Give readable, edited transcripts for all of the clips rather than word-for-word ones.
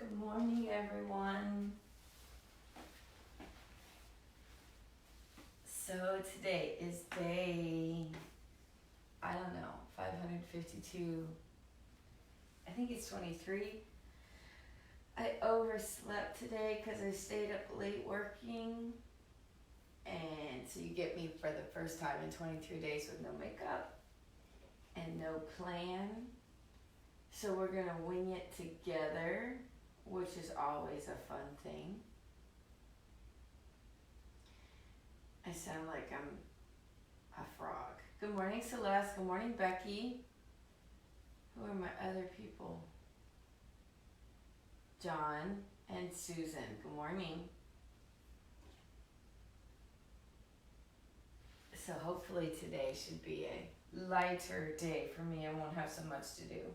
Good morning, everyone. So today is day, 552. I think it's 23. I overslept today because I stayed up late working. And so you get me for the first time in 23 days with no makeup and no plan. So we're going to wing it together, which is always a fun thing. I sound like I'm a frog. Good morning, Celeste. Good morning, Becky. Who are my other people? John and Susan. Good morning. So hopefully today should be a lighter day for me. I won't have so much to do.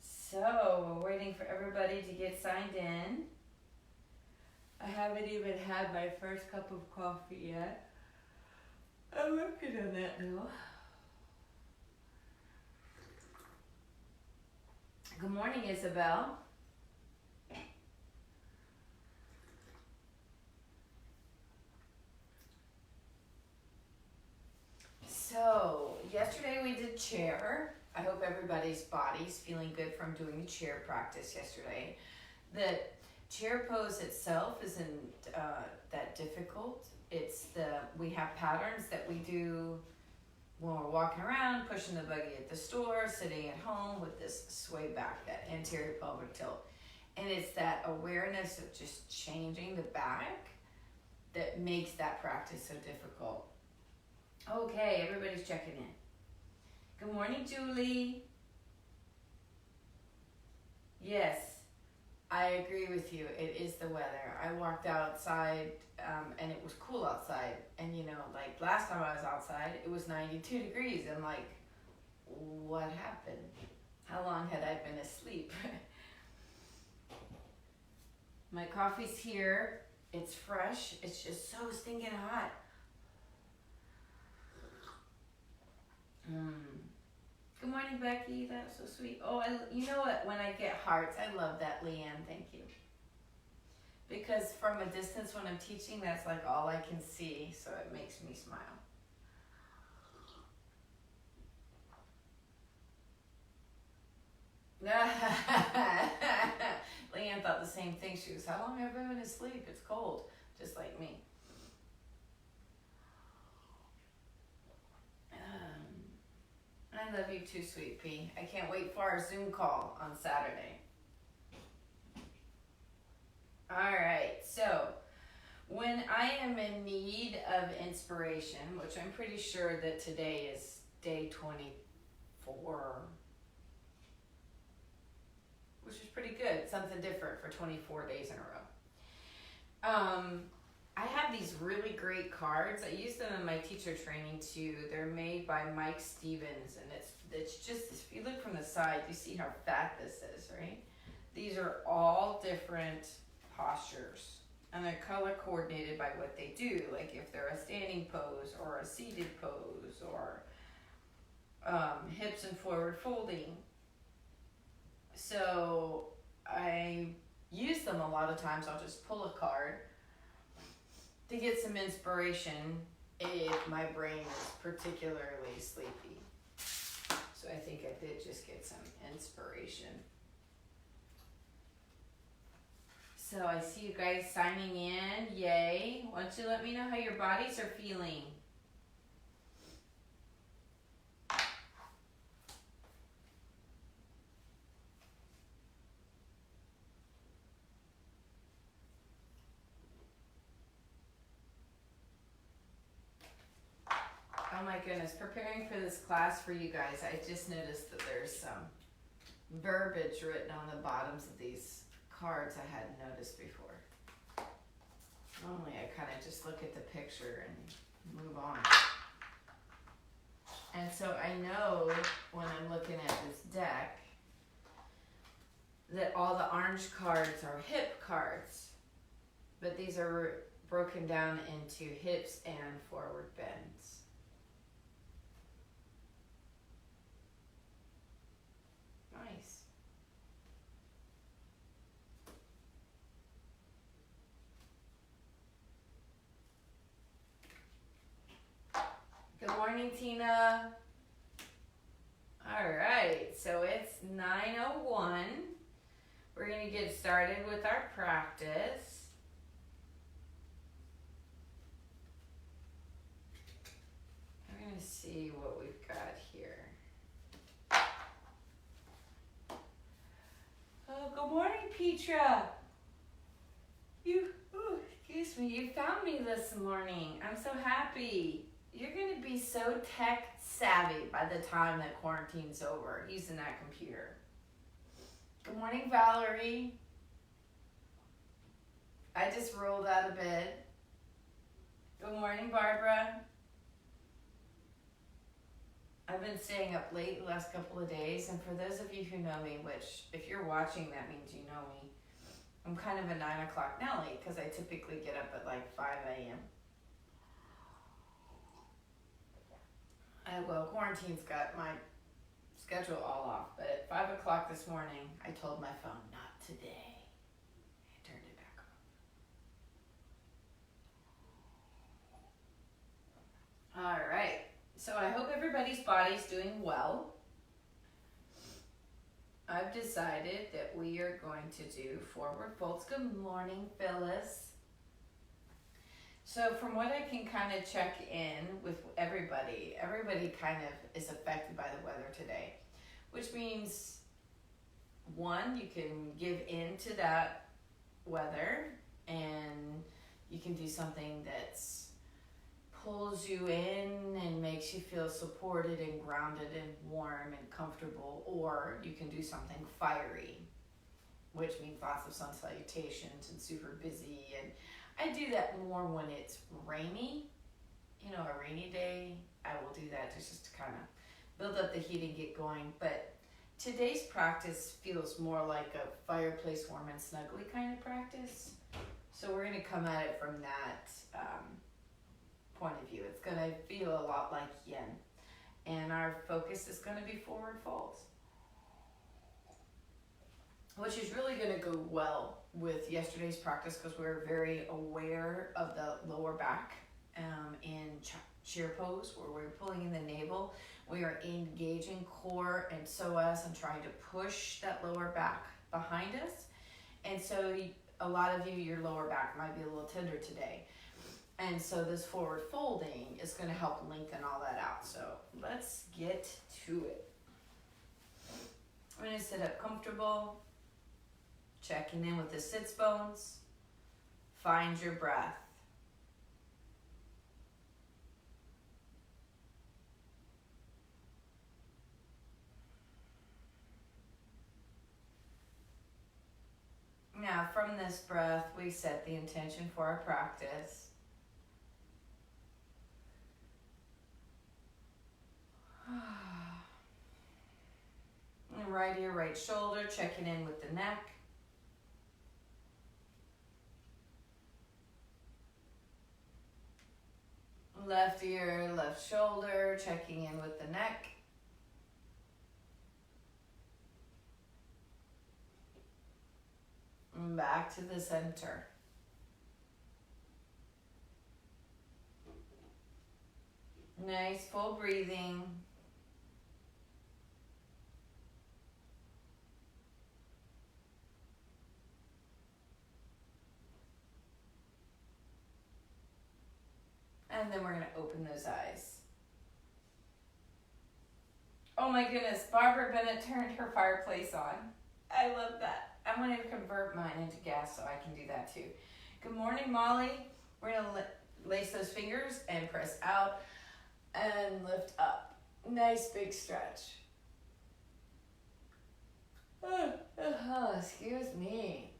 So we're waiting for everybody to get signed in. I haven't even had my first cup of coffee yet. I'm working on that now. Good morning, Isabel. So yesterday we did chair. I hope everybody's body's feeling good from doing the chair practice yesterday. The chair pose itself isn't that difficult. We have patterns that we do when we're walking around, pushing the buggy at the store, sitting at home with this sway back, that anterior pelvic tilt. And it's that awareness of just changing the back that makes that practice so difficult. Okay, everybody's checking in. Good morning, Julie. Yes, I agree with you. It is the weather. I walked outside and it was cool outside. And like last time I was outside, it was 92 degrees. I'm like, what happened? How long had I been asleep? My coffee's here. It's fresh. It's just so stinking hot. Good morning, Becky. That's so sweet. Oh, you know what? When I get hearts, I love that, Leanne. Thank you. Because from a distance when I'm teaching, that's like all I can see, so it makes me smile. Leanne thought the same thing. She was, how long have I been asleep? It's cold, just like me. I love you too, sweet pea. I can't wait for our Zoom call on Saturday. All right, so when I am in need of inspiration, which I'm pretty sure that today is day 24, which is pretty good, something different for 24 days in a row. I have these really great cards. I use them in my teacher training too. They're made by Mike Stevens, and it's just, if you look from the side, you see how fat this is, right? These are all different postures, and they're color coordinated by what they do, like if they're a standing pose or a seated pose or hips and forward folding. So I use them a lot of times. I'll just pull a card to get some inspiration if my brain is particularly sleepy. So I think I did just get some inspiration. So I see you guys signing in. Yay. Why don't you let me know how your bodies are feeling? Oh my goodness, preparing for this class for you guys, I just noticed that there's some verbiage written on the bottoms of these cards I hadn't noticed before. Normally I kind of just look at the picture and move on. And so I know when I'm looking at this deck that all the orange cards are hip cards, but these are broken down into hips and forward bends. Nice. morning, Tina. All right, so it's 9:01. We're going to get started with our practice. I'm going to see what we've got here. Oh, good morning, Petra. Excuse me, you found me this morning. I'm so happy. You're going to be so tech savvy by the time that quarantine's over, using that computer. Good morning, Valerie. I just rolled out of bed. Good morning, Barbara. I've been staying up late the last couple of days, and for those of you who know me, which if you're watching, that means you know me, I'm kind of a 9 o'clock Nelly because I typically get up at like 5 a.m. Well, quarantine's got my schedule all off, but at 5 o'clock this morning, I told my phone, not today. I turned it back on. All right, so I hope everybody's body's doing well. I've decided that we are going to do forward folds. Good morning, Phyllis. So from what I can kind of check in with everybody kind of is affected by the weather today, which means, one, you can give in to that weather and you can do something that's pulls you in and makes you feel supported and grounded and warm and comfortable, or you can do something fiery, which means lots of sun salutations and super busy. And I do that more when it's rainy, a rainy day. I will do that just to kind of build up the heat and get going. But today's practice feels more like a fireplace warm and snuggly kind of practice. So we're going to come at it from that point of view. It's going to feel a lot like yin. And our focus is going to be forward folds, which is really going to go well with yesterday's practice because we were very aware of the lower back in chair pose, where we're pulling in the navel. We are engaging core and psoas and trying to push that lower back behind us. And so a lot of you, your lower back might be a little tender today. And so this forward folding is going to help lengthen all that out. So let's get to it. I'm going to sit up comfortable, checking in with the sits bones. Find your breath. Now, from this breath, we set the intention for our practice. And right ear, right shoulder, checking in with the neck. Left ear, left shoulder, checking in with the neck. And back to the center. Nice full breathing. And then we're going to open those eyes. Oh my goodness, Barbara Bennett turned her fireplace on. I love that. I'm going to convert mine into gas so I can do that too. Good morning, Molly. We're going to lace those fingers and press out and lift up. Nice big stretch. Oh, excuse me.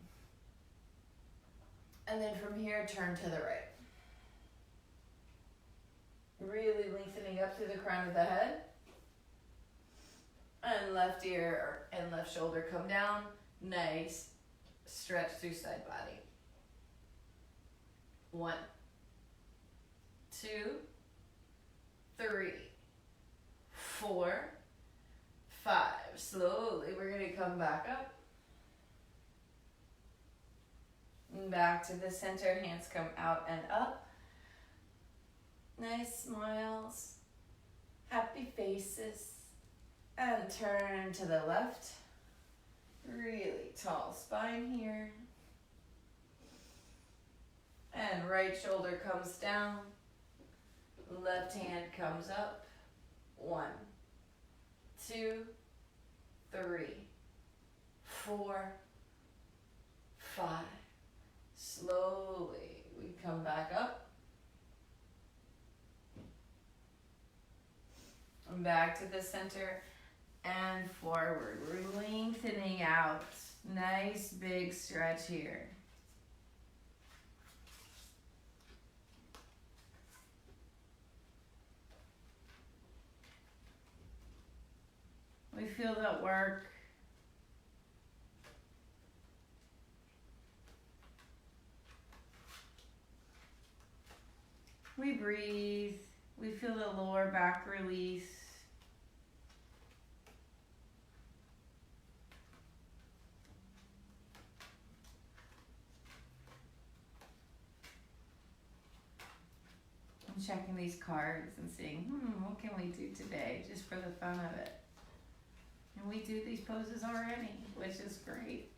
And then from here, turn to the right. Really lengthening up through the crown of the head. And left ear and left shoulder come down. Nice stretch through side body. 1, 2, 3, 4, 5. Slowly, we're going to come back up. And back to the center. Hands come out and up. Nice smiles. Happy faces. And turn to the left. Really tall spine here. And right shoulder comes down. Left hand comes up. 1, 2, 3, 4, 5. Slowly we come back up. And back to the center and forward. We're lengthening out. Nice big stretch here. We feel that work. We breathe. We feel the lower back release. I'm checking these cards and seeing, what can we do today just for the fun of it? And we do these poses already, which is great.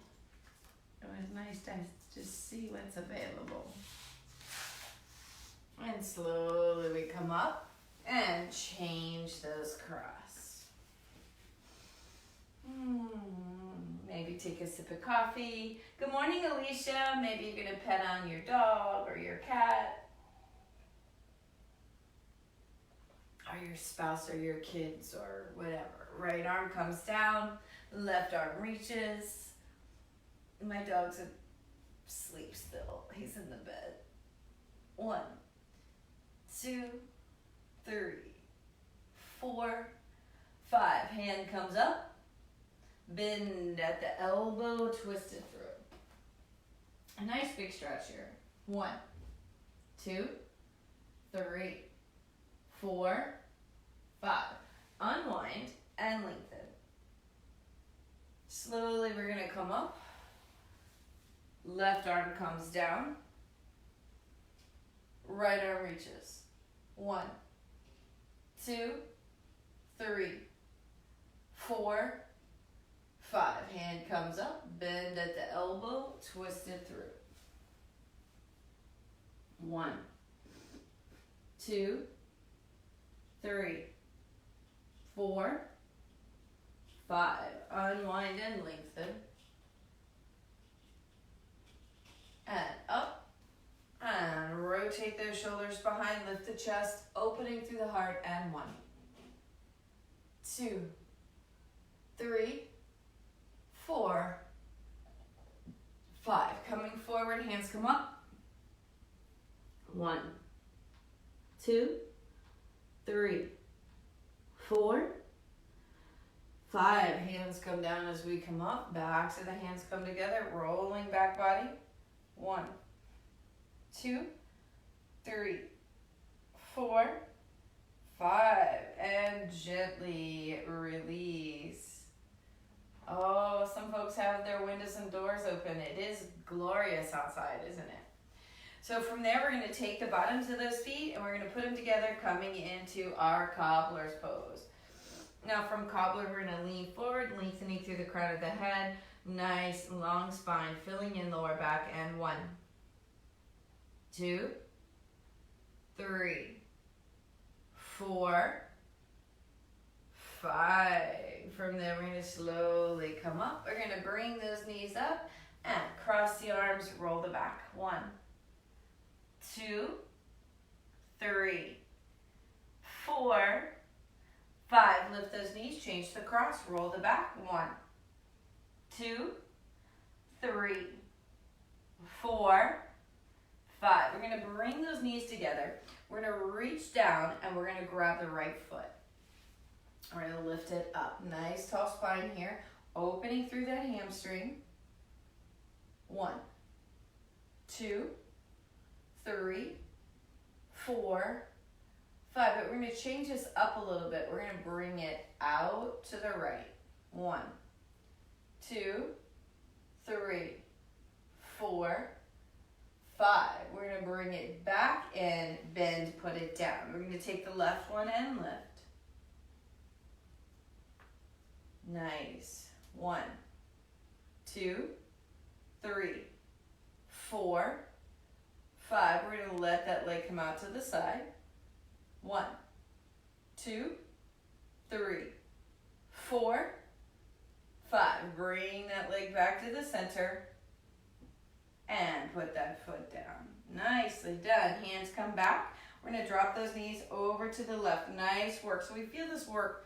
It was nice to just see what's available. And slowly we come up and change those cross. Maybe take a sip of coffee. Good morning, Alicia. Maybe you're going to pet on your dog or your cat. Or your spouse or your kids or whatever. Right arm comes down, left arm reaches. My dog's asleep still. He's in the bed. 1, 2, 3, 4, 5. Hand comes up. Bend at the elbow, twist it through. A nice big stretch here. 1, 2, 3, 4, 5. Unwind and lengthen. Slowly we're going to come up. Left arm comes down. Right arm reaches. 1, 2, 3, 4, 5. Hand comes up. Bend at the elbow. Twist it through. 1, 2, 3, 4, 5. Unwind and lengthen. And up. And rotate those shoulders behind. Lift the chest. Opening through the heart. And 1, 2, 3, 4, 5. Coming forward. Hands come up. 1, 2, 3, 4, 5. Hands come down as we come up. Backs of the hands come together. Rolling back body. 1, 2, 3, 4, 5. And gently release. Oh, some folks have their windows and doors open. It is glorious outside, isn't it? So from there, we're going to take the bottoms of those feet and we're going to put them together coming into our cobbler's pose. Now from cobbler, we're going to lean forward, lengthening through the crown of the head. Nice long spine, filling in lower back. And 1, 2, 3, 4, 5. From there, we're going to slowly come up. We're going to bring those knees up and cross the arms, roll the back. 1, 2, 3, 4, 5. Lift those knees, change the cross, roll the back. 1, 2, 3, 4, 5. We're going to bring those knees together. We're going to reach down and we're going to grab the right foot. We're going to lift it up. Nice tall spine here. Opening through that hamstring. 1, 2, 3, 4, 5. But we're going to change this up a little bit. We're going to bring it out to the right. 1, 2, 3, 4, 5. We're going to bring it back and bend, put it down. We're going to take the left one and lift. Nice. 1, 2, 3, 4, 5. We're going to let that leg come out to the side. 1, 2, 3, 4, 5. Bring that leg back to the center and put that foot down. Nicely done. Hands come back. We're going to drop those knees over to the left. Nice work. So we feel this work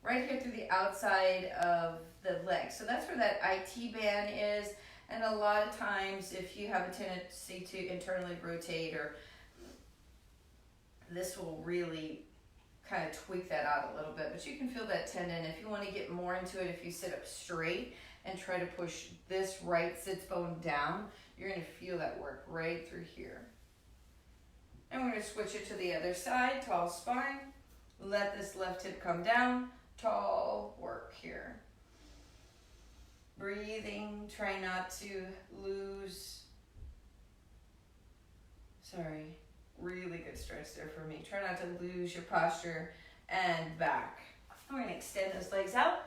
right here through the outside of the leg. So that's where that IT band is. And a lot of times if you have a tendency to internally rotate, or this will really kind of tweak that out a little bit. But you can feel that tendon. If you want to get more into it, if you sit up straight and try to push this right sits bone down, you're going to feel that work right through here. And we're going to switch it to the other side. Tall spine. Let this left hip come down. Tall work here. Breathing. Try not to lose. Sorry. Really good stretch there for me. Try not to lose your posture and back. We're going to extend those legs out.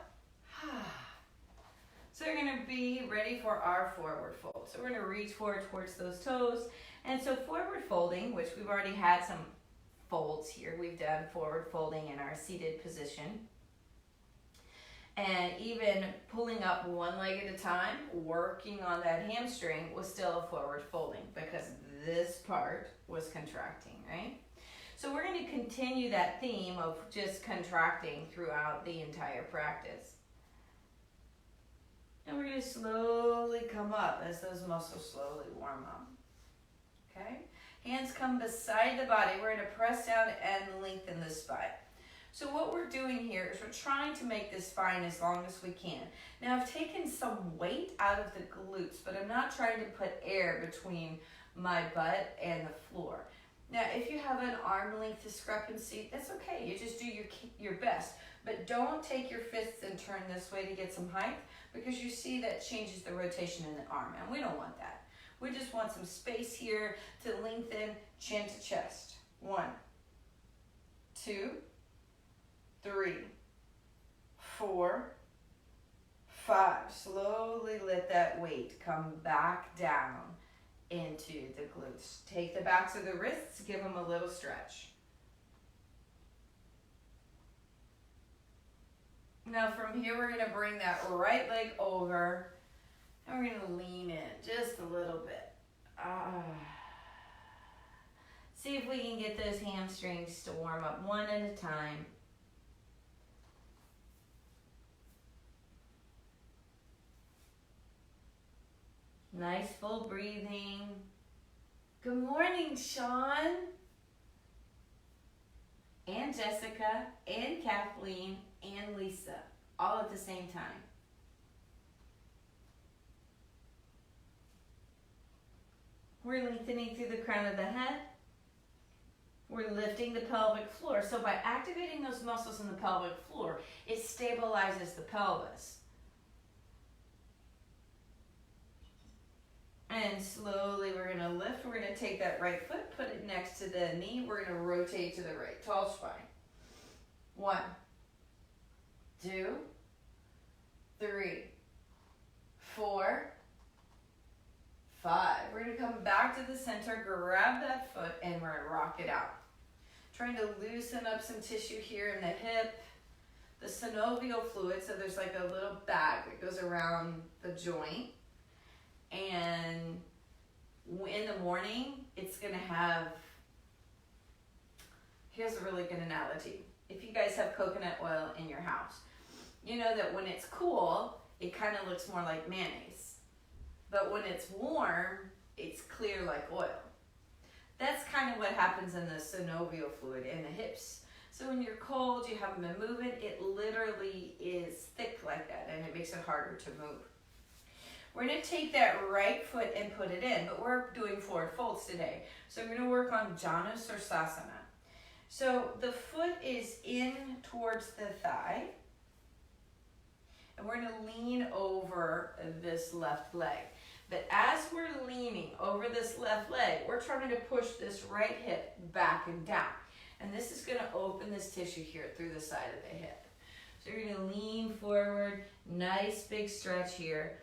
So we're going to be ready for our forward fold. So we're going to reach forward towards those toes. And so forward folding, which we've already had some folds here. We've done forward folding in our seated position. And even pulling up one leg at a time, working on that hamstring was still a forward folding because this part was contracting, right? So we're going to continue that theme of just contracting throughout the entire practice. And we're going to slowly come up as those muscles slowly warm up. Okay? Hands come beside the body. We're going to press down and lengthen the spine. So what we're doing here is we're trying to make this spine as long as we can. Now I've taken some weight out of the glutes, but I'm not trying to put air between my butt and the floor. Now if you have an arm length discrepancy, that's okay. You just do your best. But don't take your fists and turn this way to get some height, because you see that changes the rotation in the arm, and we don't want that. We just want some space here to lengthen chin to chest. 1, 2, 3, 4, 5. Slowly let that weight come back down into the glutes. Take the backs of the wrists, give them a little stretch. Now from here, we're going to bring that right leg over, and we're going to lean in just a little bit. See if we can get those hamstrings to warm up one at a time. Nice full breathing. Good morning, Sean, and Jessica, and Kathleen, and Lisa, all at the same time. We're lengthening through the crown of the head. We're lifting the pelvic floor. So by activating those muscles in the pelvic floor, it stabilizes the pelvis. And slowly we're going to lift. We're going to take that right foot, put it next to the knee. We're going to rotate to the right. Tall spine. 1, 2, 3, 4, 5. We're going to come back to the center, grab that foot, and we're going to rock it out. Trying to loosen up some tissue here in the hip, the synovial fluid. So there's like a little bag that goes around the joint. And in the morning, it's going to have, here's a really good analogy. If you guys have coconut oil in your house, you know that when it's cool, it kind of looks more like mayonnaise. But when it's warm, it's clear like oil. That's kind of what happens in the synovial fluid in the hips. So when you're cold, you haven't been moving, it literally is thick like that, and it makes it harder to move. We're going to take that right foot and put it in, but we're doing forward folds today. So I'm going to work on Janu Sirsasana. So the foot is in towards the thigh, and we're going to lean over this left leg. But as we're leaning over this left leg, we're trying to push this right hip back and down. And this is going to open this tissue here through the side of the hip. So you're going to lean forward, Nice big stretch here.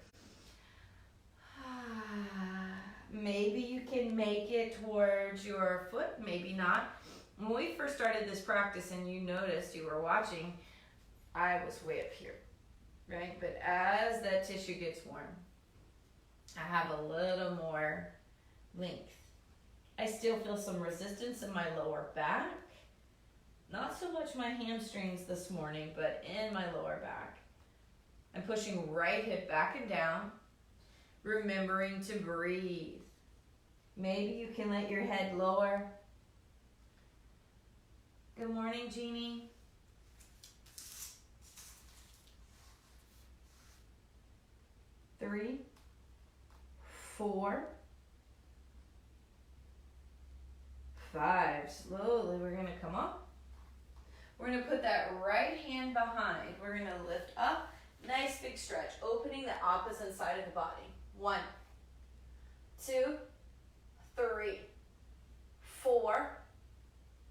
Maybe you can make it towards your foot, maybe not. When we first started this practice and you noticed, you were watching, I was way up here, right? But as that tissue gets warm, I have a little more length. I still feel some resistance in my lower back. Not so much my hamstrings this morning, but in my lower back. I'm pushing right hip back and down, remembering to breathe. Maybe you can let your head lower. Good morning, Jeannie. Three, 4, 5. Slowly, we're going to come up. We're going to put that right hand behind. We're going to lift up. Nice big stretch, opening the opposite side of the body. 1, 2, 3, 4,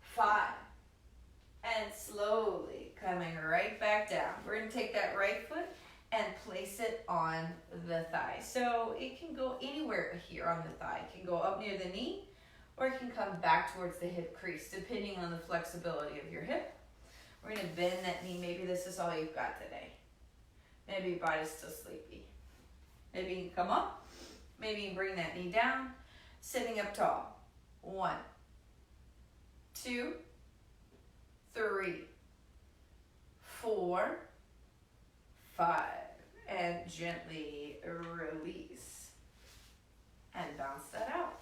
5. And slowly coming right back down. We're going to take that right foot and place it on the thigh. So it can go anywhere here on the thigh. It can go up near the knee, or it can come back towards the hip crease, depending on the flexibility of your hip. We're going to bend that knee. Maybe this is all you've got today. Maybe your body's still sleepy. Maybe you can come up. Maybe you can bring that knee down. Sitting up tall. 1, 2, 3, 4, 5. And gently release. And bounce that out.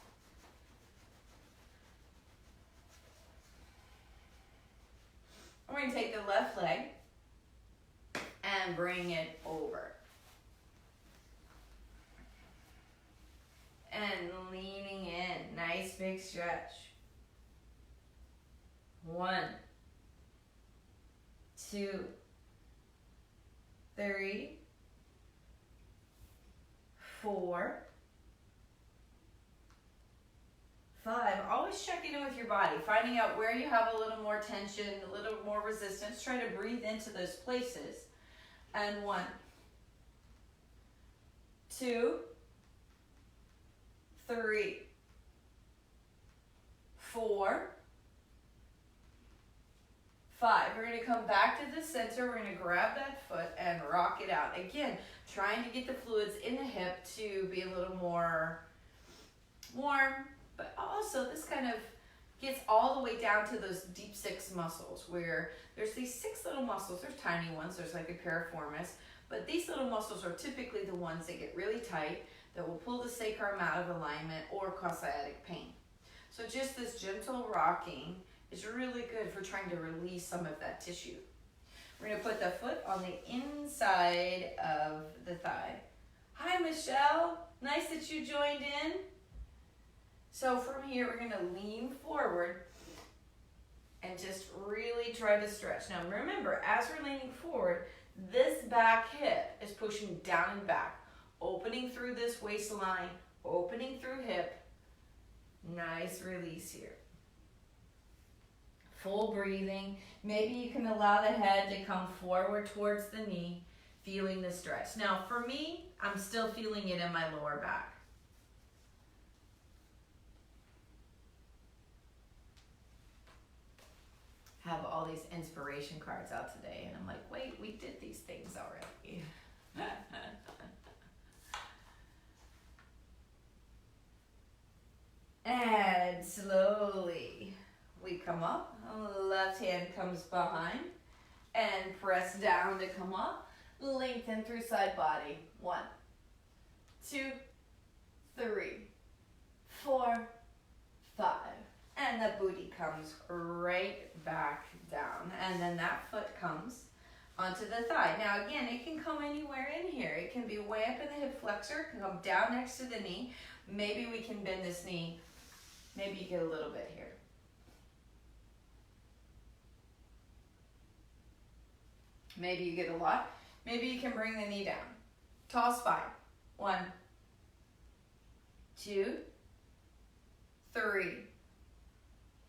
We're going to take the left leg and bring it over. And leaning in. Nice big stretch. 1, 2, 3, 4, 5. Always checking in with your body, finding out where you have a little more tension, a little more resistance. Try to breathe into those places. And 1, 2, 3, 4, 5. We're going to come back to the center. We're going to grab that foot and rock it out. Again, trying to get the fluids in the hip to be a little more warm, but also this kind of gets all the way down to those deep 6 muscles, where there's these 6 little muscles. There's tiny ones. There's like a piriformis, but these little muscles are typically the ones that get really tight, that will pull the sacrum out of alignment or cause sciatic pain. So just this gentle rocking is really good for trying to release some of that tissue. We're going to put the foot on the inside of the thigh. Hi, Michelle. Nice that you joined in. So from here, we're going to lean forward and just really try to stretch. Now remember, as we're leaning forward, this back hip is pushing down and back, opening through this waistline, opening through hip. Nice release here. Full breathing. Maybe you can allow the head to come forward towards the knee, feeling the stretch. Now for me, I'm still feeling it in my lower back. Have all these inspiration cards out today, and I'm like, wait, we did these things already. And slowly we come up. Left hand comes behind and press down to come up. Lengthen through side body. 1, 2, 3, 4, 5. And the booty comes right back down. And then that foot comes onto the thigh. Now again, it can come anywhere in here. It can be way up in the hip flexor. It can come down next to the knee. Maybe we can bend this knee. Maybe you get a little bit here. Maybe you get a lot. Maybe you can bring the knee down. Tall spine. 1, 2, 3,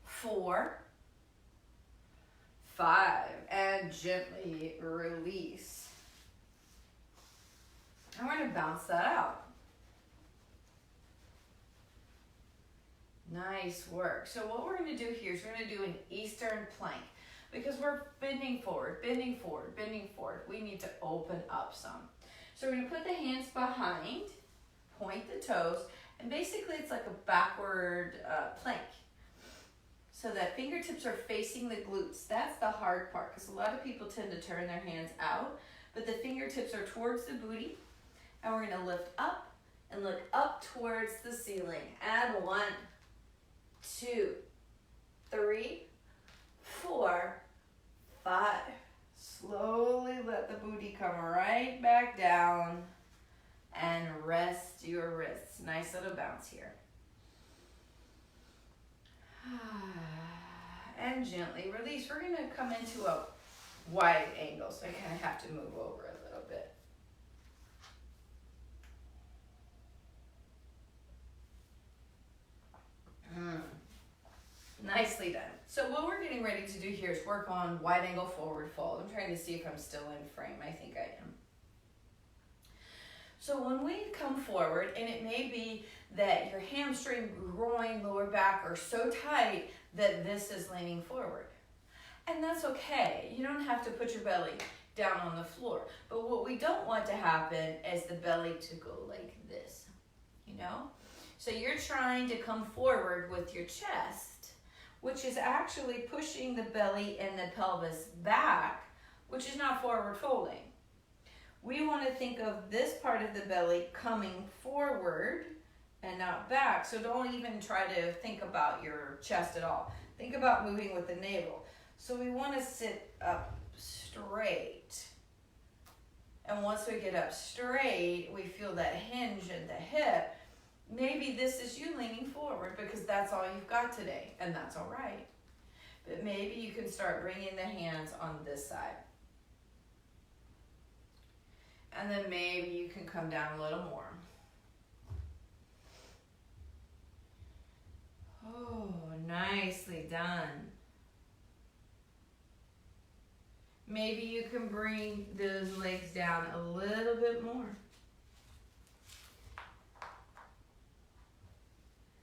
4, 5. And gently release. And we're going to bounce that out. Nice work. So what we're going to do here is we're going to do an Eastern plank because we're bending forward, bending forward, bending forward. We need to open up some. So we're going to put the hands behind, point the toes, and basically it's like a backward plank. So that fingertips are facing the glutes. That's the hard part because a lot of people tend to turn their hands out, but the fingertips are towards the booty. And we're going to lift up and look up towards the ceiling. And 1, 2, 3, 4, 5. Slowly let the booty come right back down and rest your wrists. Nice little bounce here. And gently release. We're going to come into a wide angle, so I kind of have to move over a little bit. Nicely done. So what we're getting ready to do here is work on wide angle forward fold. I'm trying to see if I'm still in frame. I think I am. So when we come forward, and it may be that your hamstring, groin, lower back are so tight that this is leaning forward. And that's okay. You don't have to put your belly down on the floor. But what we don't want to happen is the belly to go like this, you know? So you're trying to come forward with your chest, which is actually pushing the belly and the pelvis back, which is not forward folding. We want to think of this part of the belly coming forward and not back. So don't even try to think about your chest at all. Think about moving with the navel. So we want to sit up straight. And once we get up straight, we feel that hinge in the hip. Maybe this is you leaning forward because that's all you've got today, and that's all right. But maybe you can start bringing the hands on this side. And then maybe you can come down a little more. Oh, nicely done. Maybe you can bring those legs down a little bit more.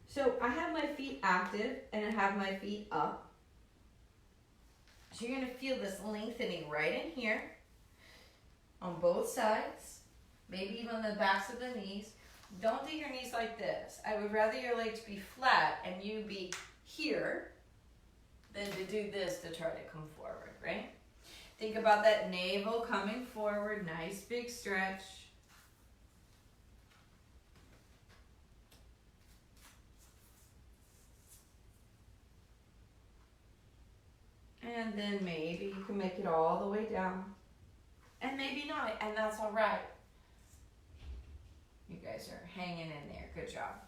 So I have my feet active and I have my feet up. So you're going to feel this lengthening right in here on both sides, maybe even the backs of the knees. Don't do your knees like this. I would rather your legs be flat and you be here than to do this to try to come forward, right? Think about that navel coming forward, nice big stretch. And then maybe you can make it all the way down. And maybe not, and that's all right. You guys are hanging in there. Good job.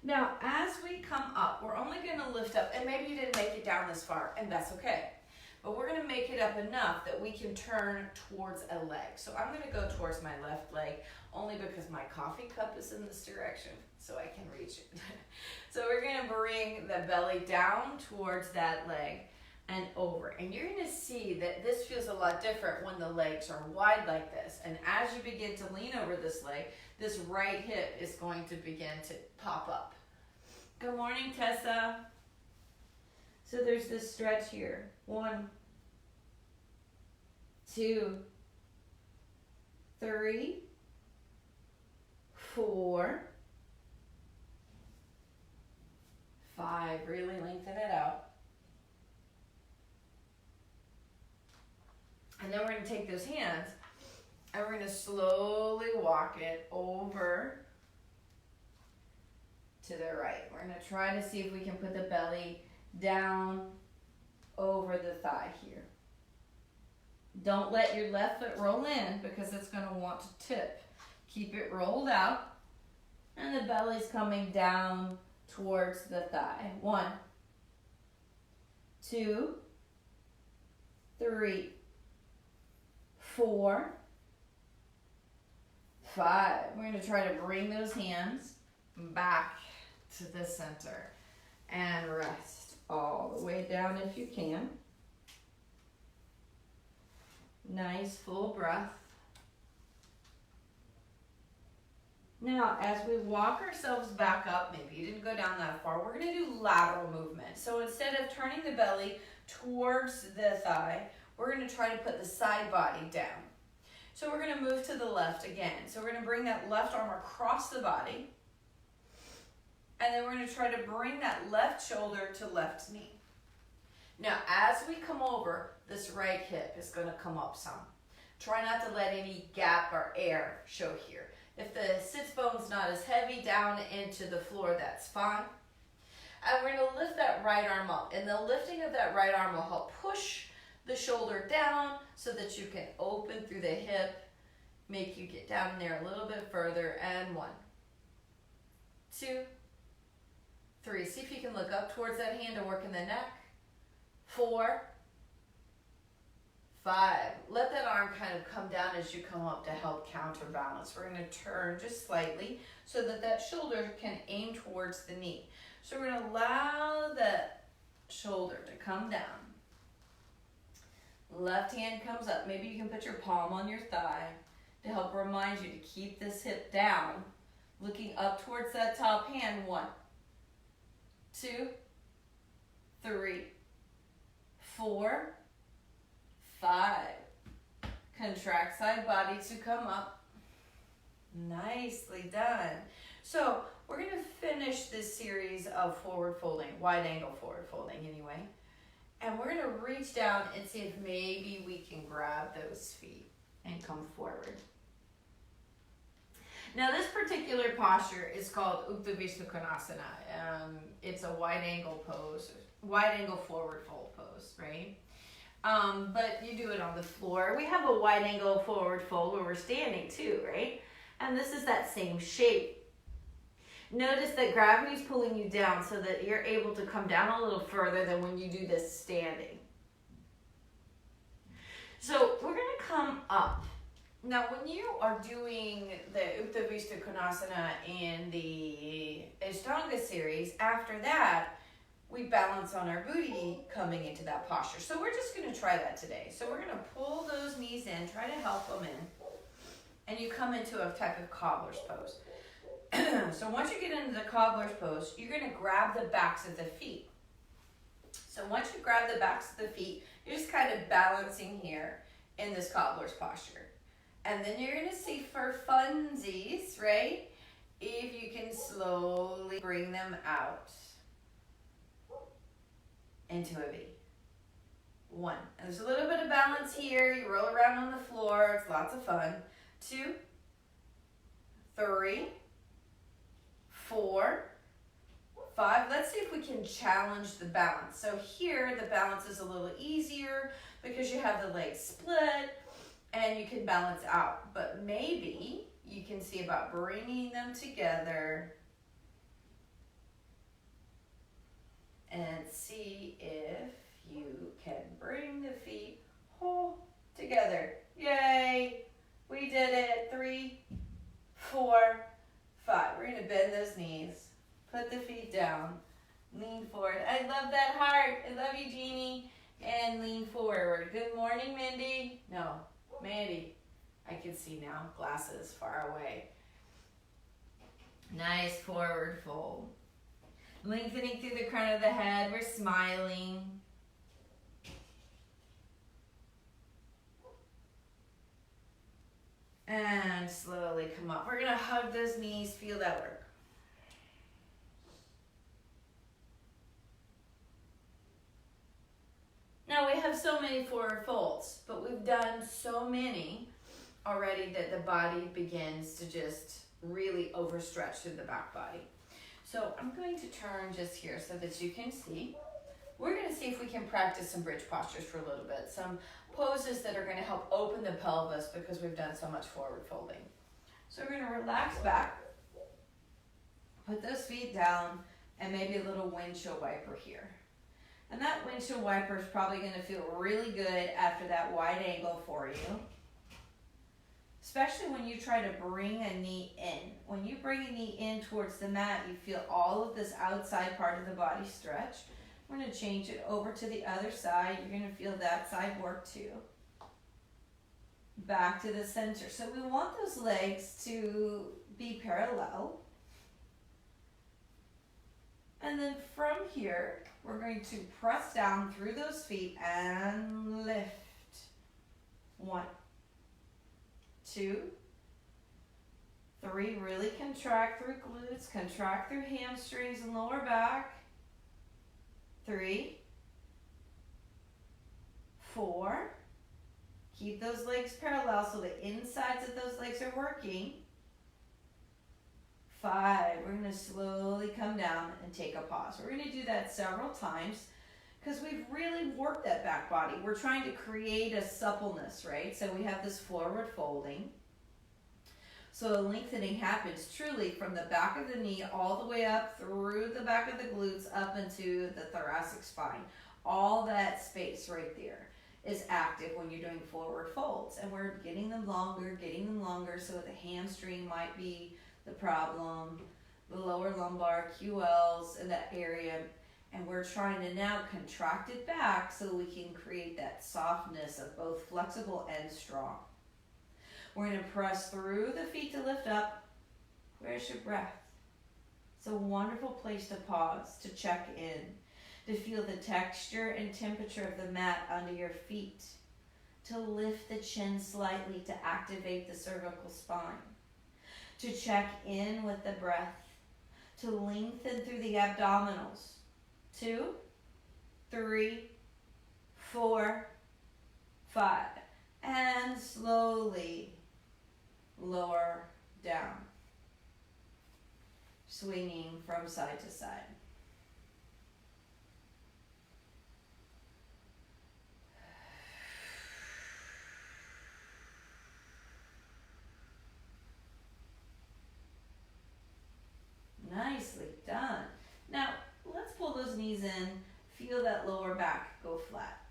Now, as we come up, we're only going to lift up, and maybe you didn't make it down this far, and that's okay. But we're going to make it up enough that we can turn towards a leg. So I'm going to go towards my left leg, only because my coffee cup is in this direction, so I can reach it. So we're going to bring the belly down towards that leg and over. And you're going to see that this feels a lot different when the legs are wide like this. And as you begin to lean over this leg, this right hip is going to begin to pop up. Good morning, Tessa. So there's this stretch here. 1, 2, 3, 4, 5. Really lengthen it out. And then we're going to take those hands and we're going to slowly walk it over to the right. We're going to try to see if we can put the belly down over the thigh here. Don't let your left foot roll in because it's going to want to tip. Keep it rolled out and the belly's coming down towards the thigh. 1, 2, 3, 4, 5. We're going to try to bring those hands back to the center and rest all the way down if you can. Nice full breath. Now, as we walk ourselves back up, maybe you didn't go down that far, we're going to do lateral movement. So instead of turning the belly towards the thigh, we're going to try to put the side body down. So we're going to move to the left again. So we're going to bring that left arm across the body. And then we're going to try to bring that left shoulder to left knee. Now, as we come over, this right hip is going to come up some. Try not to let any gap or air show here. If the sits bone's not as heavy down into the floor, that's fine. And we're going to lift that right arm up. And the lifting of that right arm will help push the shoulder down so that you can open through the hip, make you get down there a little bit further. And 1, 2, 3. See if you can look up towards that hand to work in the neck. 4, 5. Let that arm kind of come down as you come up to help counterbalance. We're going to turn just slightly so that that shoulder can aim towards the knee. So we're going to allow that shoulder to come down. Left hand comes up. Maybe you can put your palm on your thigh to help remind you to keep this hip down, looking up towards that top hand. 1, 2, 3, 4, 5. Contract side body to come up. Nicely done. So we're going to finish this series of forward folding, wide angle forward folding anyway. And we're going to reach down and see if maybe we can grab those feet and come forward. Now this particular posture is called Uttanasana Konasana. It's a wide angle pose, wide angle forward fold pose, right? But you do it on the floor. We have a wide angle forward fold where we're standing too, right? And this is that same shape. Notice that gravity is pulling you down so that you're able to come down a little further than when you do this standing. So we're going to come up. Now when you are doing the Uttanasana Konasana in the Ashtanga series, after that, we balance on our booty coming into that posture. So we're just going to try that today. So we're going to pull those knees in, try to help them in. And you come into a type of cobbler's pose. So once you get into the cobbler's pose, you're going to grab the backs of the feet. So once you grab the backs of the feet, you're just kind of balancing here in this cobbler's posture. And then you're going to see for funsies, right? If you can slowly bring them out into a V. 1. And there's a little bit of balance here. You roll around on the floor. It's lots of fun. 2, 3, 4, 5. Let's see if we can challenge the balance. So here the balance is a little easier because you have the legs split and you can balance out. But maybe you can see about bringing them together and see if you can bring the feet whole together. Yay! We did it. 3, 4, 5. We're going to bend those knees. Put the feet down. Lean forward. I love that heart. I love you, Jeannie. And lean forward. Good morning, Mindy. No, Mandy. I can see now. Glasses far away. Nice forward fold. Lengthening through the crown of the head. We're smiling. And slowly come up. We're going to hug those knees. Feel that work. Now we have so many forward folds, but we've done so many already that the body begins to just really overstretch through the back body. So I'm going to turn just here so that you can see. We're going to see if we can practice some bridge postures for a little bit. Some poses that are going to help open the pelvis because we've done so much forward folding. So we're going to relax back. Put those feet down and maybe a little windshield wiper here. And that windshield wiper is probably going to feel really good after that wide angle for you. Especially when you try to bring a knee in. When you bring a knee in towards the mat, you feel all of this outside part of the body stretch. We're going to change it over to the other side. You're going to feel that side work too. back to the center. So we want those legs to be parallel. And then from here, we're going to press down through those feet and lift. 1, 2, 3, really contract through glutes, contract through hamstrings and lower back. 3, 4, keep those legs parallel so the insides of those legs are working. 5, we're going to slowly come down and take a pause. We're going to do that several times because we've really worked that back body. We're trying to create a suppleness, right? So we have this forward folding. So the lengthening happens truly from the back of the knee all the way up through the back of the glutes up into the thoracic spine. All that space right there is active when you're doing forward folds. And we're getting them longer, so the hamstring might be the problem, the lower lumbar, QLs in that area. And we're trying to now contract it back so we can create that softness of both flexible and strong. We're going to press through the feet to lift up. Where's your breath? It's a wonderful place to pause, to check in, to feel the texture and temperature of the mat under your feet, to lift the chin slightly to activate the cervical spine, to check in with the breath, to lengthen through the abdominals. 2, 3, 4, 5, and slowly lower down, swinging from side to side. Nicely done. Now, let's pull those knees in, feel that lower back go flat.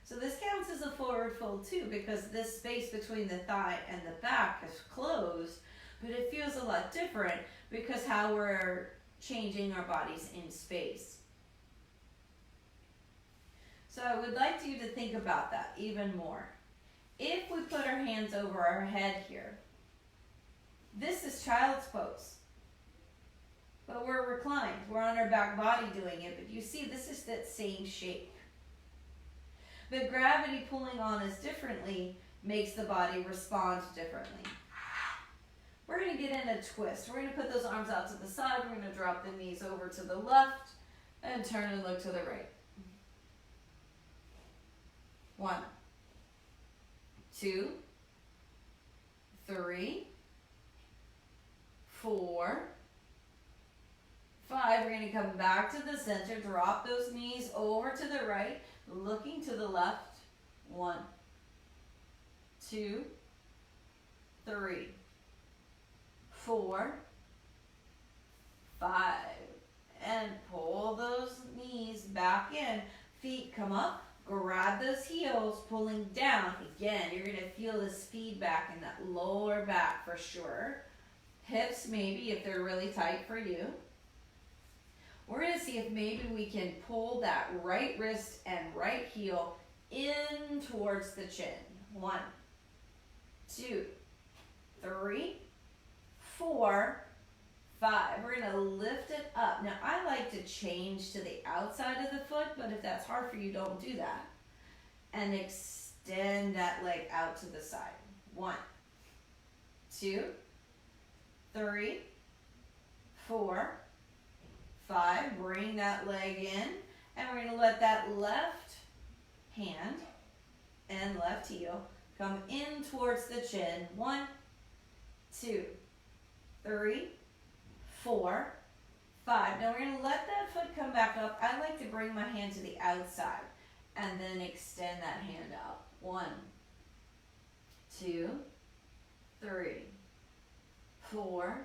So this counts as a forward fold too, because this space between the thigh and the back is closed, but it feels a lot different because how we're changing our bodies in space. So I would like you to think about that even more. If we put our hands over our head here, this is child's pose. But we're reclined. We're on our back body doing it. But you see, this is that same shape. But gravity pulling on us differently makes the body respond differently. We're going to get in a twist. We're going to put those arms out to the side. We're going to drop the knees over to the left and turn and look to the right. 1, 2, 3, 4, 5. We're going to come back to the center, drop those knees over to the right, looking to the left. 1, 2, 3, 4, 5. And pull those knees back in. Feet come up, grab those heels, pulling down. Again, you're going to feel this feedback in that lower back for sure. Hips maybe if they're really tight for you. We're going to see if maybe we can pull that right wrist and right heel in towards the chin. 1, 2, 3, 4, 5. We're going to lift it up. Now, I like to change to the outside of the foot, but if that's hard for you, don't do that. And extend that leg out to the side. 1, 2, 3, 4, 5, bring that leg in, and we're going to let that left hand and left heel come in towards the chin. 1, 2, 3, 4, 5. Now we're going to let that foot come back up. I like to bring my hand to the outside and then extend that hand out. 1, 2, 3, 4,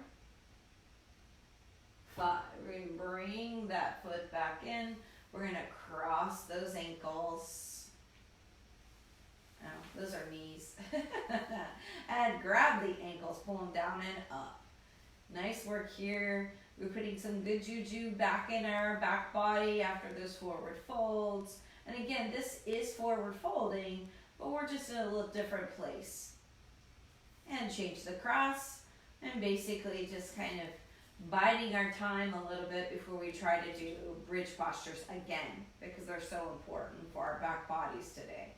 5. We're going to bring that foot back in. We're going to cross those ankles. Oh, those are knees. And grab the ankles, pull them down and up. Nice work here. We're putting some good juju back in our back body after those forward folds. And again, this is forward folding, but we're just in a little different place. And change the cross, and basically just kind of biding our time a little bit before we try to do bridge postures again, because they're so important for our back bodies today.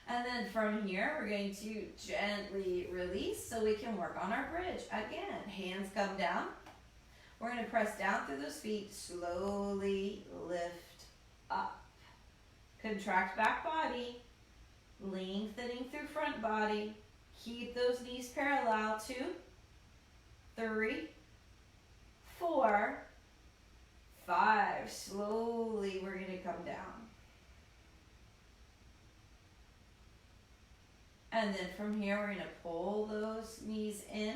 And then from here, we're going to gently release so we can work on our bridge. Again, hands come down. We're going to press down through those feet, slowly lift up. Contract back body, lengthening through front body. Keep those knees parallel. 2, 3, 4, 5. Slowly, we're going to come down. And then from here, we're going to pull those knees in,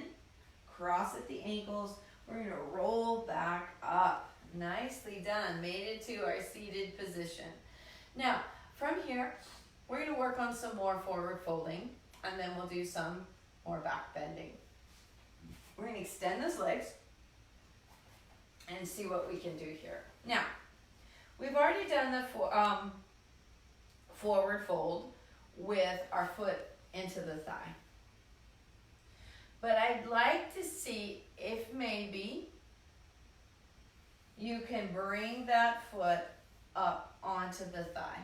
cross at the ankles. We're going to roll back up. Nicely done. Made it to our seated position. Now, from here, we're going to work on some more forward folding, and then we'll do some more back bending. We're going to extend those legs and see what we can do here. Now, we've already done the forward fold with our foot into the thigh. But I'd like to see if maybe you can bring that foot up onto the thigh.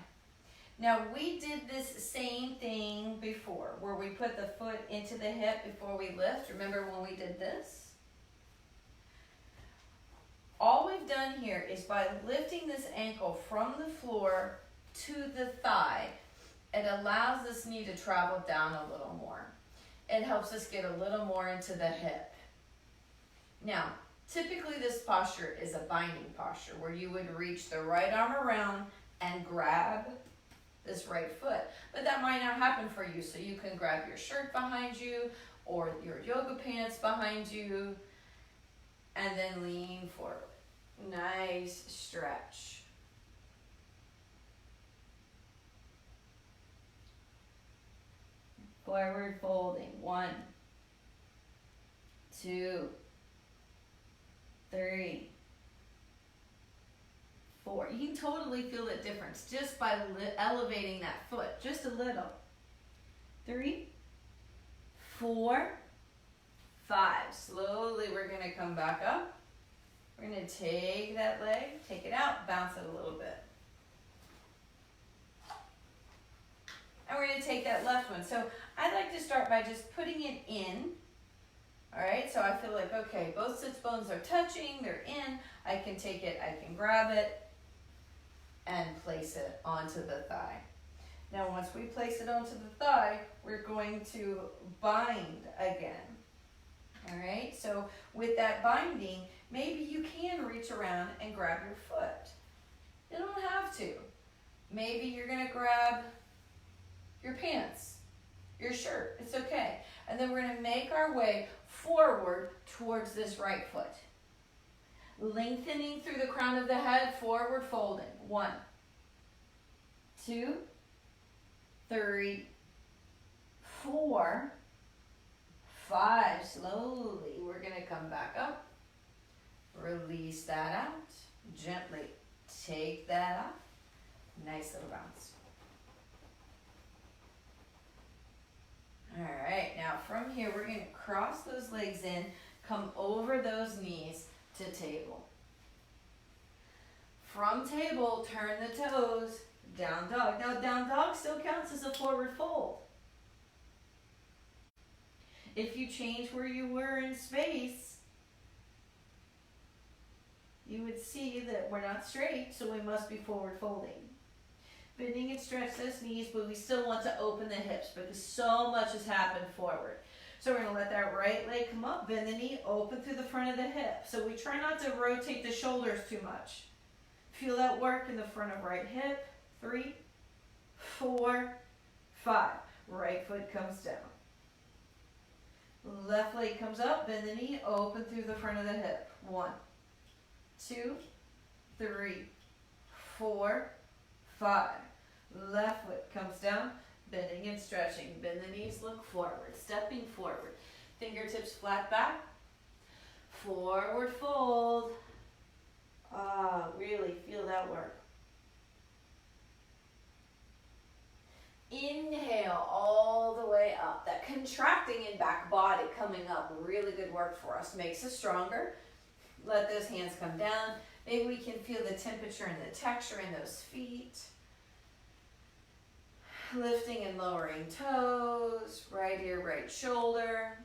Now, we did this same thing before, where we put the foot into the hip before we lift. Remember when we did this? All we've done here is by lifting this ankle from the floor to the thigh, it allows this knee to travel down a little more. It helps us get a little more into the hip. Now, typically this posture is a binding posture where you would reach the right arm around and grab this right foot. But that might not happen for you, so you can grab your shirt behind you or your yoga pants behind you and then lean forward. Nice stretch. Forward folding. 1, 2, 3, 4. You can totally feel the difference just by elevating that foot just a little. 3, 4, 5. Slowly we're going to come back up. We're going to take that leg, take it out, bounce it a little bit. And we're going to take that left one. So I like to start by just putting it in. All right, so I feel like, okay, both sits bones are touching, they're in. I can take it, I can grab it, and place it onto the thigh. Now, once we place it onto the thigh, we're going to bind again. All right, so with that binding, maybe you can reach around and grab your foot. You don't have to. Maybe you're going to grab your pants, your shirt. It's okay. And then we're going to make our way forward towards this right foot. Lengthening through the crown of the head, forward folding. 1, 2, 3, 4, 5. Slowly, we're going to come back up. Release that out. Gently take that off. Nice little bounce. All right, now from here, we're going to cross those legs in, come over those knees to table. From table, turn the toes, down dog. Now, down dog still counts as a forward fold. If you change where you were in space, you would see that we're not straight, so we must be forward folding. Bending and stretch those knees, but we still want to open the hips because so much has happened forward. So we're going to let that right leg come up, bend the knee, open through the front of the hip. So we try not to rotate the shoulders too much. Feel that work in the front of right hip. 3, 4, 5. Right foot comes down. Left leg comes up, bend the knee, open through the front of the hip. 1, 2, 3, 4, 5. Left foot comes down, bending and stretching. Bend the knees, look forward, stepping forward. Fingertips flat back. Forward fold. Really feel that work. Inhale all the way up. That contracting in back body coming up, really good work for us. Makes us stronger. Let those hands come down. Maybe we can feel the temperature and the texture in those feet. Lifting and lowering toes. Right ear, right shoulder.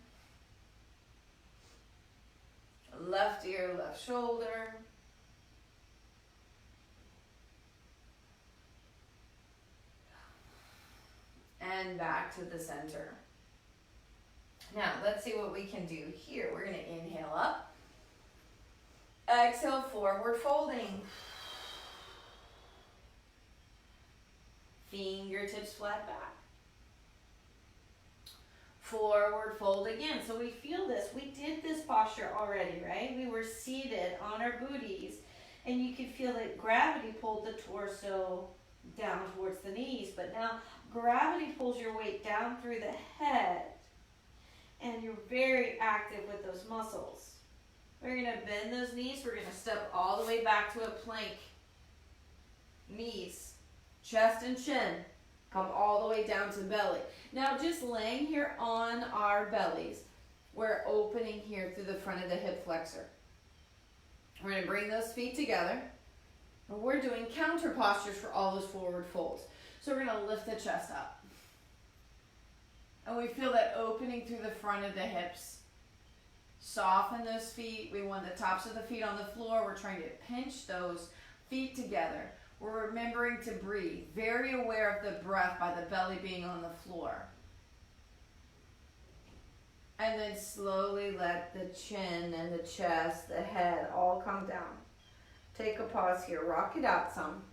Left ear, left shoulder. And back to the center. Now, let's see what we can do here. We're going to inhale up. Exhale, forward folding. Fingertips flat back. Forward fold again. So we feel this. We did this posture already, right? We were seated on our booties, and you could feel that gravity pulled the torso down towards the knees, but now gravity pulls your weight down through the head, and you're very active with those muscles. We're going to bend those knees. We're going to step all the way back to a plank. Knees, chest and chin come all the way down to belly. Now just laying here on our bellies, we're opening here through the front of the hip flexor. We're going to bring those feet together. And we're doing counter postures for all those forward folds. So we're going to lift the chest up. And we feel that opening through the front of the hips. Soften those feet. We want the tops of the feet on the floor. We're trying to pinch those feet together. We're remembering to breathe. Very aware of the breath by the belly being on the floor. And then slowly let the chin and the chest, the head all come down. Take a pause here. Rock it out some.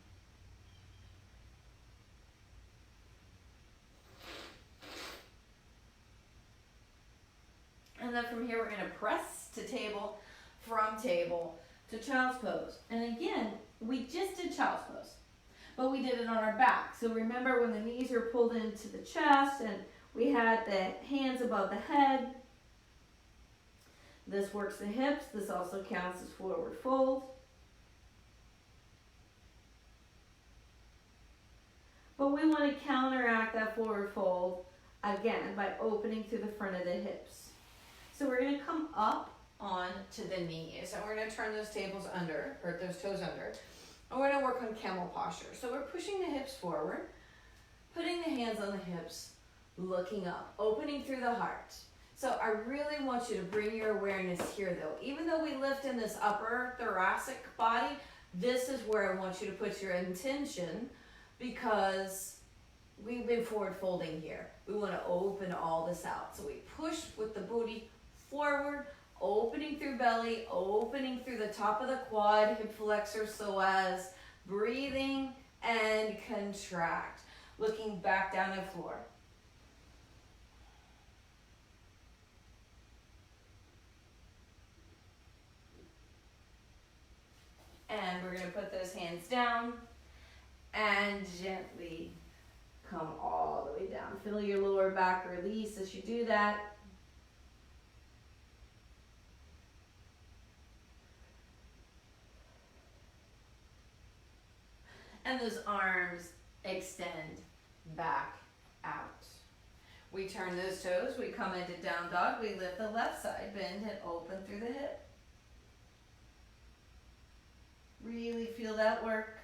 And then from here, we're going to press to table, from table to child's pose. And again, we just did child's pose, but we did it on our back. So remember when the knees are pulled into the chest and we had the hands above the head. This works the hips. This also counts as forward fold. But we want to counteract that forward fold again by opening through the front of the hips. So we're going to come up onto the knees, and we're going to turn those tables under, or those toes under, and we're going to work on camel posture. So we're pushing the hips forward, putting the hands on the hips, looking up, opening through the heart. So I really want you to bring your awareness here though. Even though we lift in this upper thoracic body, this is where I want you to put your intention, because we've been forward folding here. We want to open all this out. So we push with the booty forward, opening through belly, opening through the top of the quad, hip flexor, psoas, breathing and contract. Looking back down the floor. And we're going to put those hands down and gently come all the way down. Feel your lower back release as you do that. And those arms extend back out. We turn those toes, we come into down dog, we lift the left side, bend and open through the hip. Really feel that work.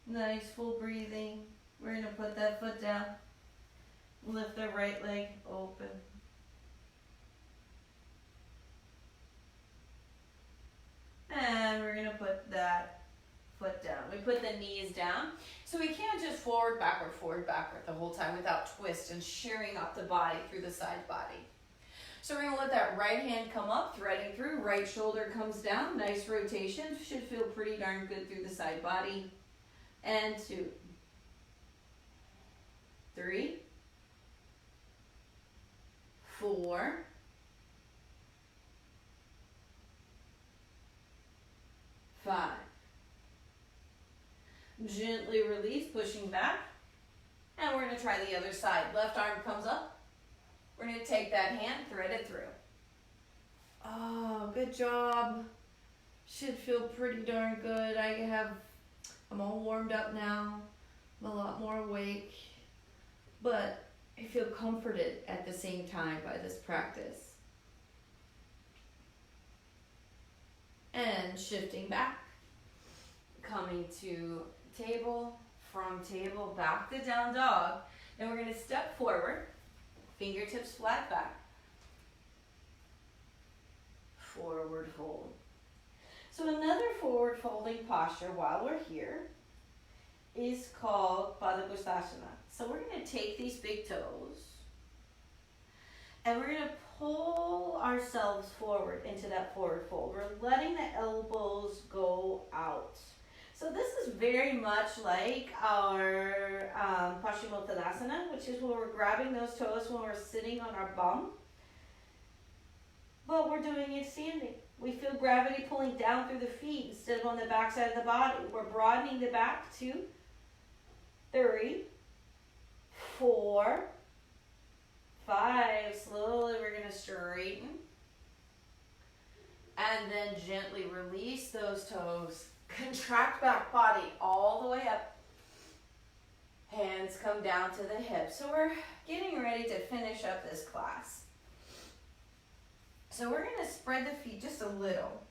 Nice full breathing. We're going to put that foot down. Lift the right leg open. And we're going to put that foot down. We put the knees down. So we can't just forward, backward the whole time without twist and shearing up the body through the side body. So we're going to let that right hand come up, threading through. Right shoulder comes down. Nice rotation. Should feel pretty darn good through the side body. And 2, 3, 4, 5. Gently release, pushing back. And we're going to try the other side. Left arm comes up. We're going to take that hand, thread it through. Oh, good job. Should feel pretty darn good. I'm all warmed up now. I'm a lot more awake. But I feel comforted at the same time by this practice. And shifting back. Coming to table, from table, back to down dog. Now we're going to step forward. Fingertips flat back. Forward fold. So another forward folding posture while we're here is called Padangusthasana. So we're going to take these big toes and we're going to pull ourselves forward into that forward fold. We're letting the elbows go out. So this is very much like our Paschimottanasana, which is where we're grabbing those toes when we're sitting on our bum. But we're doing it standing. We feel gravity pulling down through the feet instead of on the back side of the body. We're broadening the back. 2, 3, 4, 5. Slowly we're going to straighten. And then gently release those toes. Contract back body all the way up. Hands come down to the hips. So we're getting ready to finish up this class. So we're going to spread the feet just a little.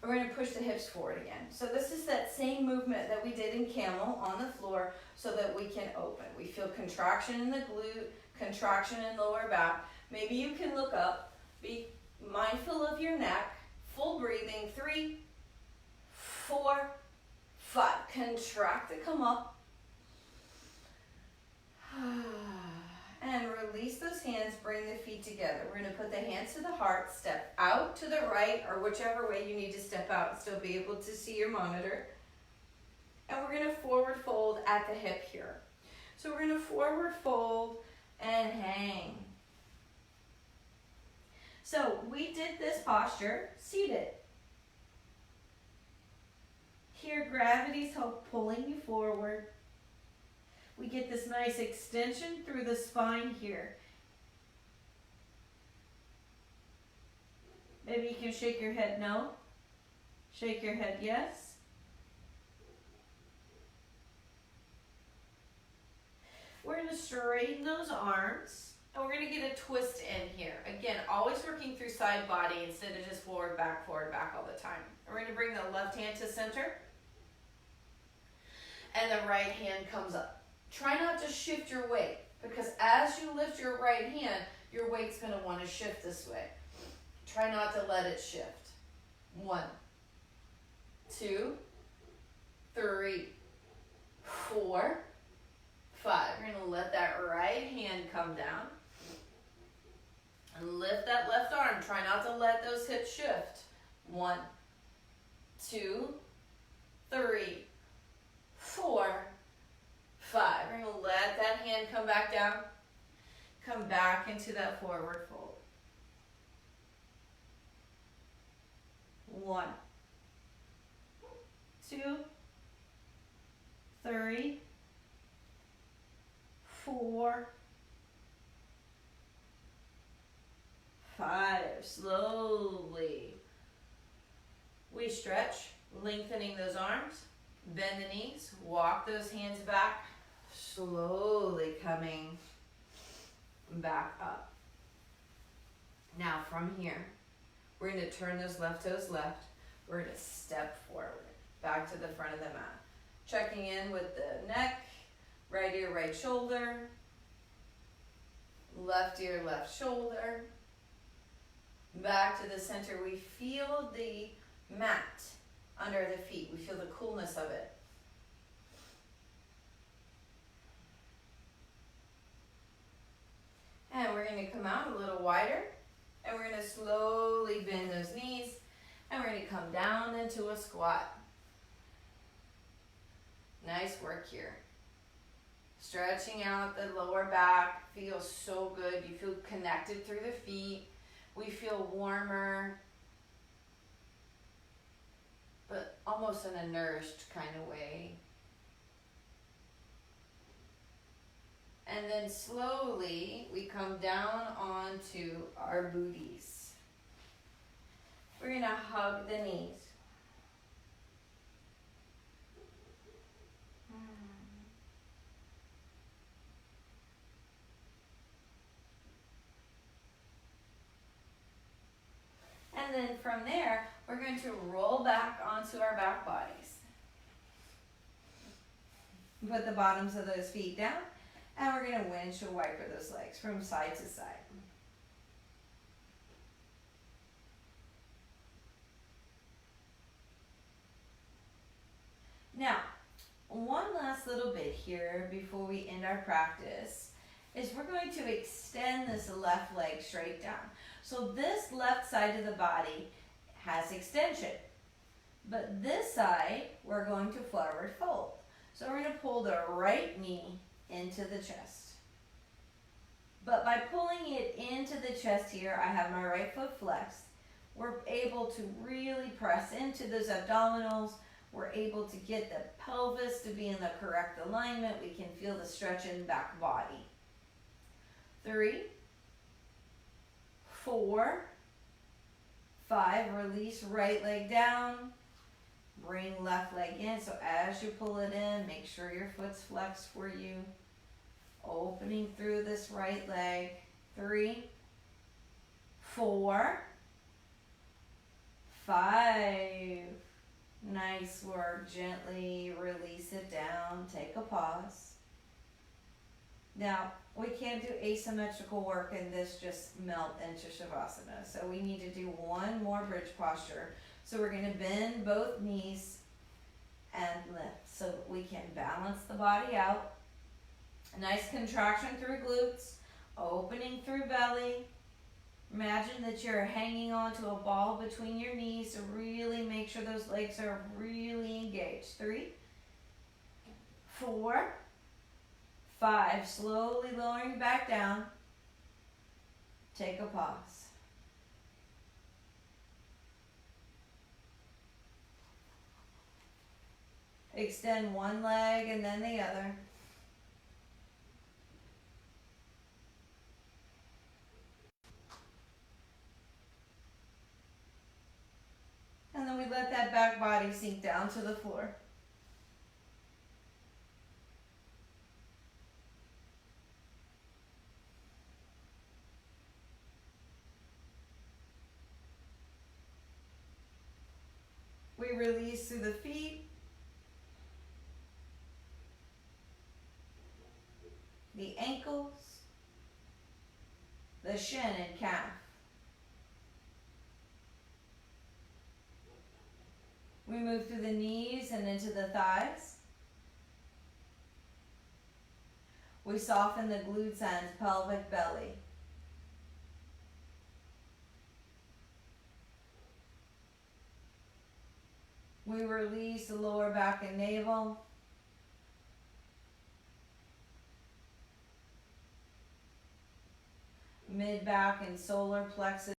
We're going to push the hips forward again. So this is that same movement that we did in camel on the floor so that we can open. We feel contraction in the glute, contraction in lower back. Maybe you can look up. Be mindful of your neck. Full breathing. 3, 4, 5. Contract to come up. And release those hands, bring the feet together. We're going to put the hands to the heart, step out to the right, or whichever way you need to step out and still be able to see your monitor. And we're going to forward fold at the hip here. So we're going to forward fold and hang. So we did this posture seated. Here, gravity's pulling you forward. We get this nice extension through the spine here. Maybe you can shake your head no. Shake your head yes. We're going to straighten those arms. And we're going to get a twist in here. Again, always working through side body instead of just forward, back all the time. We're going to bring the left hand to center. And the right hand comes up. Try not to shift your weight, because as you lift your right hand, your weight's going to want to shift this way. Try not to let it shift. 1, 2, 3, 4, 5. You're going to let that right hand come down. And lift that left arm. Try not to let those hips shift. 1, 2, 3, 4, 5. We're going to let that hand come back down. Come back into that forward fold. 1, 2, 3, 4, 5. Slowly. We stretch, lengthening those arms. Bend the knees. Walk those hands back. Slowly coming back up. Now from here, we're going to turn those left toes left. We're going to step forward, back to the front of the mat. Checking in with the neck, right ear, right shoulder, left ear, left shoulder. Back to the center. We feel the mat under the feet. We feel the coolness of it. And we're going to come out a little wider. And we're going to slowly bend those knees. And we're going to come down into a squat. Nice work here. Stretching out the lower back. Feels so good. You feel connected through the feet. We feel warmer, but almost in a nourished kind of way. And then slowly we come down onto our booties. We're going to hug the knees. And then from there, we're going to roll back onto our back bodies. Put the bottoms of those feet down, and we're going to windshield wiper those legs from side to side. Now, one last little bit here before we end our practice is we're going to extend this left leg straight down. So this left side of the body has extension, but this side we're going to forward fold. So we're going to pull the right knee into the chest. But by pulling it into the chest here, I have my right foot flexed. We're able to really press into those abdominals. We're able to get the pelvis to be in the correct alignment. We can feel the stretch in back body. 3, 4, 5, release right leg down. Bring left leg in. So as you pull it in, make sure your foot's flexed for you. Opening through this right leg. 3, 4, 5. Nice work. Gently release it down. Take a pause. Now, we can't do asymmetrical work and this just melt into Shavasana. So we need to do one more bridge posture. So we're going to bend both knees and lift so we can balance the body out. A nice contraction through glutes, opening through belly. Imagine that you're hanging onto a ball between your knees, so really make sure those legs are really engaged. 3, 4, 5. Slowly lowering back down. Take a pause. Extend one leg and then the other. And then we let that back body sink down to the floor. We release through the feet, the ankles, the shin and calf. We move through the knees and into the thighs. We soften the glutes and pelvic belly. We release the lower back and navel. Mid back and solar plexus.